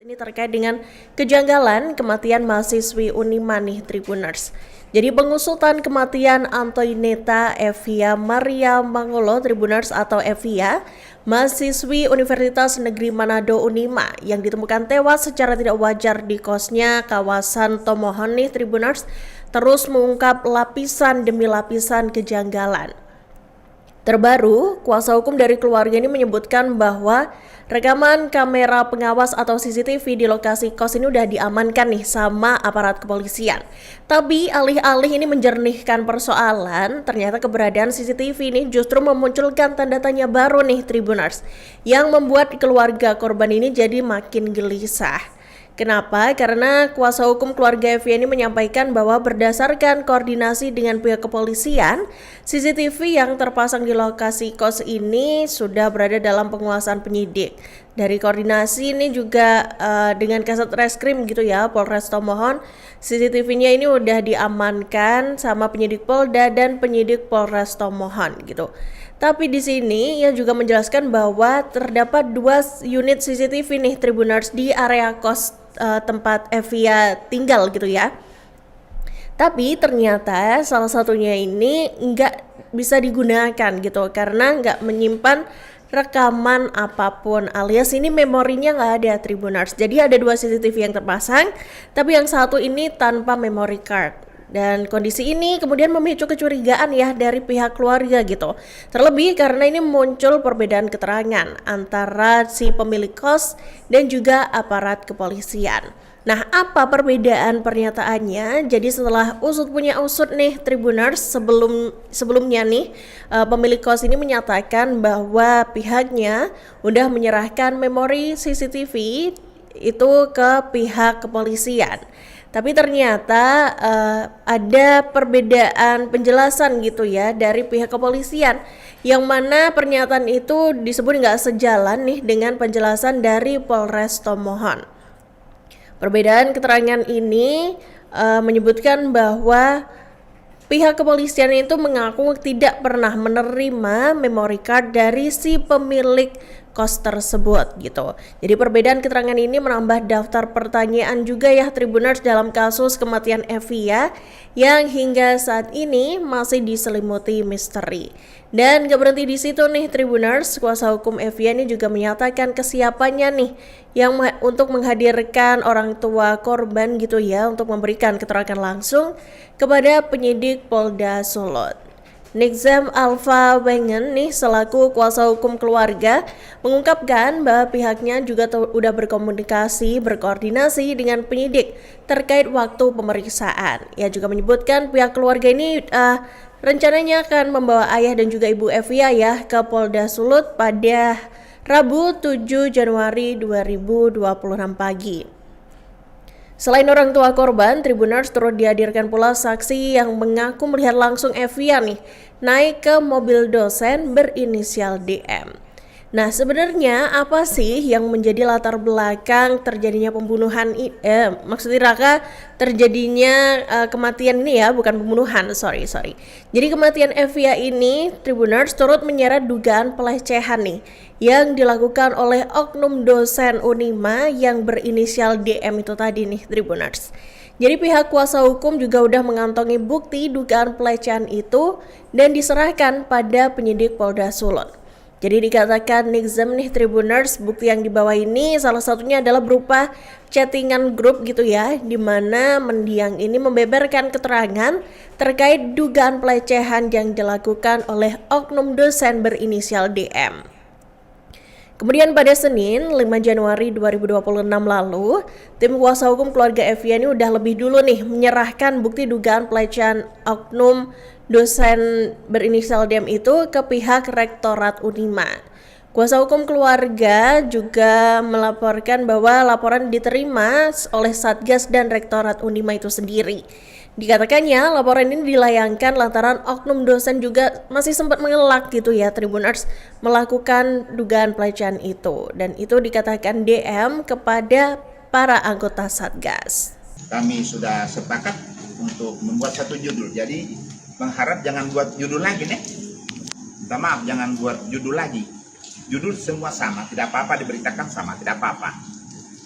Ini terkait dengan kejanggalan kematian mahasiswi Unima nih Tribuners. Jadi pengusutan kematian Antoineta Evia Maria Mangolo Tribuners atau Evia, mahasiswi Universitas Negeri Manado Unima yang ditemukan tewas secara tidak wajar di kosnya kawasan Tomohon nih Tribuners, terus mengungkap lapisan demi lapisan kejanggalan. Terbaru, kuasa hukum dari keluarga ini menyebutkan bahwa rekaman kamera pengawas atau CCTV di lokasi kos ini udah diamankan nih sama aparat kepolisian. Tapi alih-alih ini menjernihkan persoalan, ternyata keberadaan CCTV ini justru memunculkan tanda tanya baru nih Tribuners, yang membuat keluarga korban ini jadi makin gelisah. Kenapa? Karena kuasa hukum keluarga Evia ini menyampaikan bahwa berdasarkan koordinasi dengan pihak kepolisian, CCTV yang terpasang di lokasi kos ini sudah berada dalam penguasaan penyidik. Dari koordinasi ini juga dengan Kasat Reskrim gitu ya, Polres Tomohon, CCTV-nya ini udah diamankan sama penyidik Polda dan penyidik Polres Tomohon gitu. Tapi di sini ia juga menjelaskan bahwa terdapat 2 unit CCTV nih Tribuners di area kos tempat Evia tinggal gitu ya. Tapi ternyata salah satunya ini nggak bisa digunakan gitu karena nggak menyimpan rekaman apapun, alias ini memorinya nggak ada Tribuners. Jadi ada 2 CCTV yang terpasang, tapi yang satu ini tanpa memory card. Dan kondisi ini kemudian memicu kecurigaan ya dari pihak keluarga gitu. Terlebih karena ini muncul perbedaan keterangan antara si pemilik kos dan juga aparat kepolisian. Nah, apa perbedaan pernyataannya? Jadi setelah usut punya usut nih Tribuners, sebelumnya nih pemilik kos ini menyatakan bahwa pihaknya udah menyerahkan memori CCTV itu ke pihak kepolisian. Tapi ternyata ada perbedaan penjelasan gitu ya dari pihak kepolisian, yang mana pernyataan itu disebut nggak sejalan nih dengan penjelasan dari Polres Tomohon. Perbedaan keterangan ini menyebutkan bahwa pihak kepolisian itu mengaku tidak pernah menerima memory card dari si pemilik kos tersebut gitu. Jadi perbedaan keterangan ini menambah daftar pertanyaan juga ya Tribuners dalam kasus kematian Evia yang hingga saat ini masih diselimuti misteri. Dan gak berhenti di situ nih Tribuners, kuasa hukum Evia ini juga menyatakan kesiapannya nih yang untuk menghadirkan orang tua korban gitu ya untuk memberikan keterangan langsung kepada penyidik Polda Sulut. Nixem Alfa Wengen nih selaku kuasa hukum keluarga mengungkapkan bahwa pihaknya juga udah berkoordinasi dengan penyidik terkait waktu pemeriksaan. Ia juga menyebutkan pihak keluarga ini rencananya akan membawa ayah dan juga ibu Evia ya ke Polda Sulut pada Rabu 7 Januari 2026 pagi. Selain orang tua korban, Tribuners turut dihadirkan pula saksi yang mengaku melihat langsung Evia nih naik ke mobil dosen berinisial DM. Nah, sebenarnya apa sih yang menjadi latar belakang terjadinya pembunuhan terjadinya kematian ini ya, bukan pembunuhan, sorry. Jadi kematian Evia ini Tribuners turut menyeret dugaan pelecehan nih yang dilakukan oleh oknum dosen Unima yang berinisial DM itu tadi nih Tribuners. Jadi pihak kuasa hukum juga udah mengantongi bukti dugaan pelecehan itu dan diserahkan pada penyidik Polda Sulut. Jadi dikatakan Nixem nih Tribuners, bukti yang dibawa ini salah satunya adalah berupa chattingan grup gitu ya, di mana mendiang ini membeberkan keterangan terkait dugaan pelecehan yang dilakukan oleh oknum dosen berinisial DM. Kemudian pada Senin 5 Januari 2026 lalu, tim kuasa hukum keluarga Evia ini udah lebih dulu nih menyerahkan bukti dugaan pelecehan oknum dosen berinisial DM itu ke pihak Rektorat Unima. Kuasa hukum keluarga juga melaporkan bahwa laporan diterima oleh Satgas dan Rektorat Unima itu sendiri. Dikatakannya laporan ini dilayangkan lantaran oknum dosen juga masih sempat mengelak gitu ya Tribuners melakukan dugaan pelecehan itu, dan itu dikatakan DM kepada para anggota Satgas. Kami sudah sepakat untuk membuat satu judul, jadi mengharap jangan buat judul lagi nih. Minta maaf, jangan buat judul lagi. Judul semua sama, tidak apa-apa diberitakan sama, tidak apa-apa.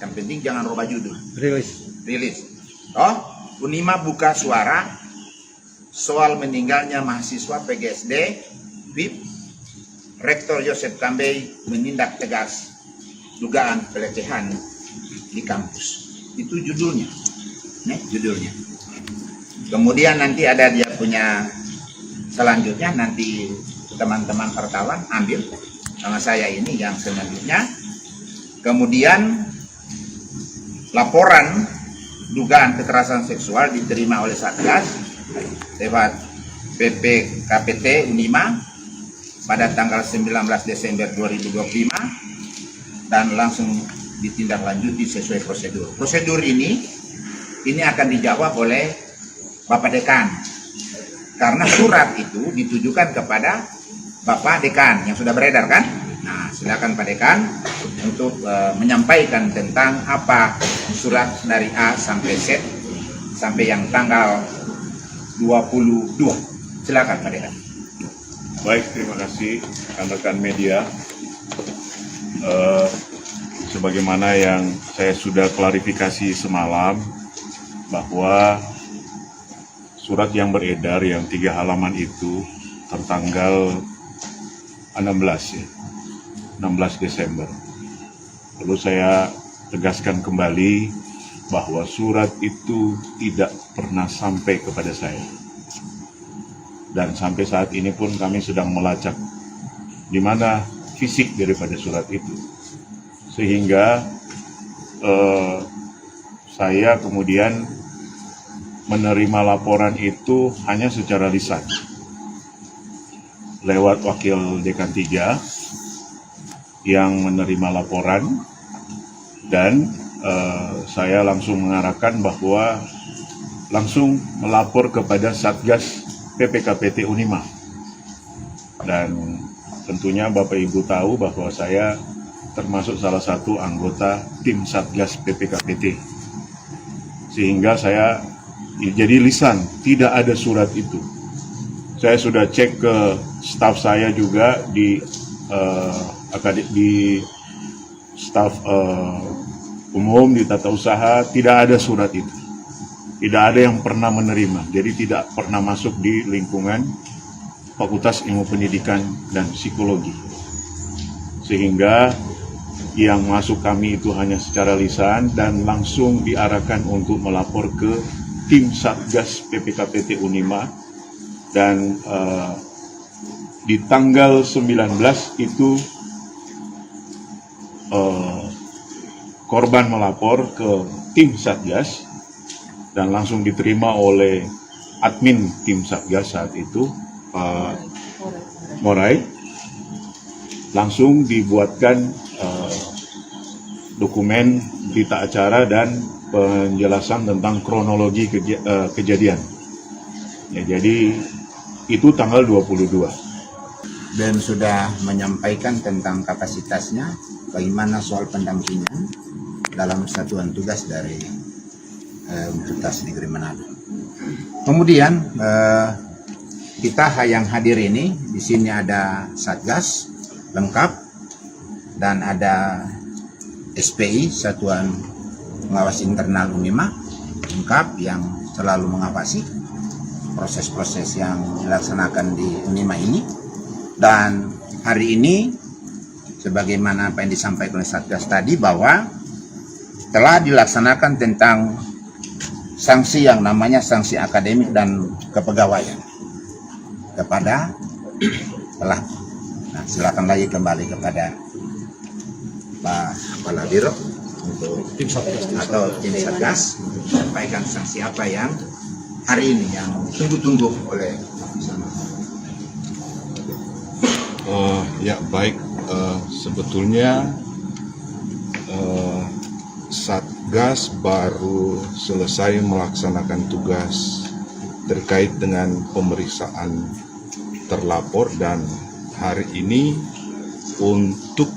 Yang penting jangan rubah judul. Rilis. Oh, Unima buka suara soal meninggalnya mahasiswa PGSD VIP. Rektor Joseph Kambey menindak tegas dugaan pelecehan di kampus. Itu judulnya. Nih, judulnya. Kemudian nanti ada dia punya selanjutnya, nanti teman-teman wartawan ambil sama saya ini yang selanjutnya. Kemudian laporan dugaan kekerasan seksual diterima oleh Satgas lewat PPKPT Unima pada tanggal 19 Desember 2025 dan langsung ditindaklanjuti sesuai prosedur. Prosedur ini akan dijawab oleh Bapak Dekan, karena surat itu ditujukan kepada Bapak Dekan yang sudah beredar kan. Nah, silakan Pak Dekan untuk menyampaikan tentang apa surat dari A sampai Z sampai yang tanggal 22. Silakan Pak Dekan. Baik, terima kasih rekan-rekan media. Sebagaimana yang saya sudah klarifikasi semalam, bahwa surat yang beredar yang 3 halaman itu tertanggal 16 Desember. Lalu saya tegaskan kembali bahwa surat itu tidak pernah sampai kepada saya. Dan sampai saat ini pun kami sedang melacak di mana fisik daripada surat itu. Sehingga saya kemudian menerima laporan itu hanya secara lisan lewat wakil dekan 3 yang menerima laporan, dan saya langsung mengarahkan bahwa langsung melapor kepada Satgas PPKPT Unima. Dan tentunya Bapak Ibu tahu bahwa saya termasuk salah satu anggota tim Satgas PPKPT, sehingga saya jadi lisan, tidak ada surat itu. Saya sudah cek ke staf saya juga di staf umum, di tata usaha, tidak ada surat itu. Tidak ada yang pernah menerima, jadi tidak pernah masuk di lingkungan Fakultas Ilmu Pendidikan dan Psikologi. Sehingga yang masuk kami itu hanya secara lisan dan langsung diarahkan untuk melapor ke tim Satgas PPKPT Unima. Dan di tanggal 19 itu korban melapor ke tim Satgas dan langsung diterima oleh admin tim Satgas saat itu, Pak Morai. Langsung dibuatkan dokumen berita acara dan penjelasan tentang kronologi kejadian. Ya, jadi itu tanggal 22. Dan sudah menyampaikan tentang kapasitasnya, bagaimana soal pendampingan dalam satuan tugas dari Universitas Negeri Manado. Kemudian kita yang hadir ini, di sini ada Satgas lengkap dan ada SPI, Satuan Pengawas Internal Unima lengkap, yang selalu mengawasi proses-proses yang dilaksanakan di Unima ini. Dan hari ini, sebagaimana apa yang disampaikan oleh Satgas tadi, bahwa telah dilaksanakan tentang sanksi yang namanya sanksi akademik dan kepegawaian kepada pelaku. Nah, silakan lagi kembali kepada Pak Kepala Biro untuk tim Satgas atau tim Satgas untuk menyampaikan sanksi apa yang hari ini yang tunggu-tunggu oleh Ya baik, sebetulnya Satgas baru selesai melaksanakan tugas terkait dengan pemeriksaan terlapor, dan hari ini untuk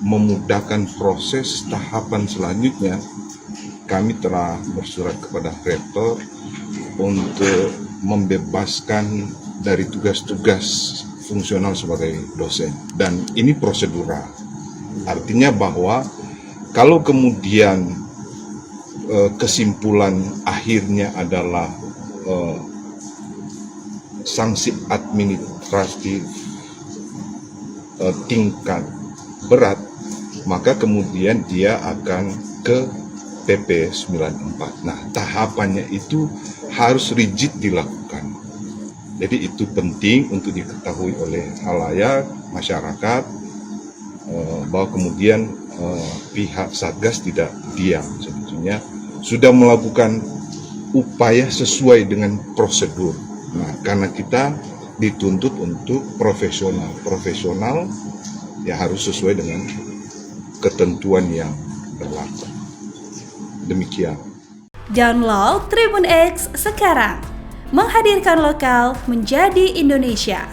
memudahkan proses tahapan selanjutnya kami telah bersurat kepada rektor untuk membebaskan dari tugas-tugas fungsional sebagai dosen, dan ini prosedural. Artinya bahwa Kalau kemudian kesimpulan akhirnya adalah sanksi administratif tingkat berat, maka kemudian dia akan ke PP 94. Nah, tahapannya itu harus rigid dilakukan. Jadi itu penting untuk diketahui oleh khalayak, masyarakat, bahwa kemudian pihak Satgas tidak diam, sebetulnya sudah melakukan upaya sesuai dengan prosedur. Nah, karena kita dituntut untuk profesional ya harus sesuai dengan ketentuan yang berlaku. Demikian. Download Tribun X sekarang, menghadirkan lokal menjadi Indonesia.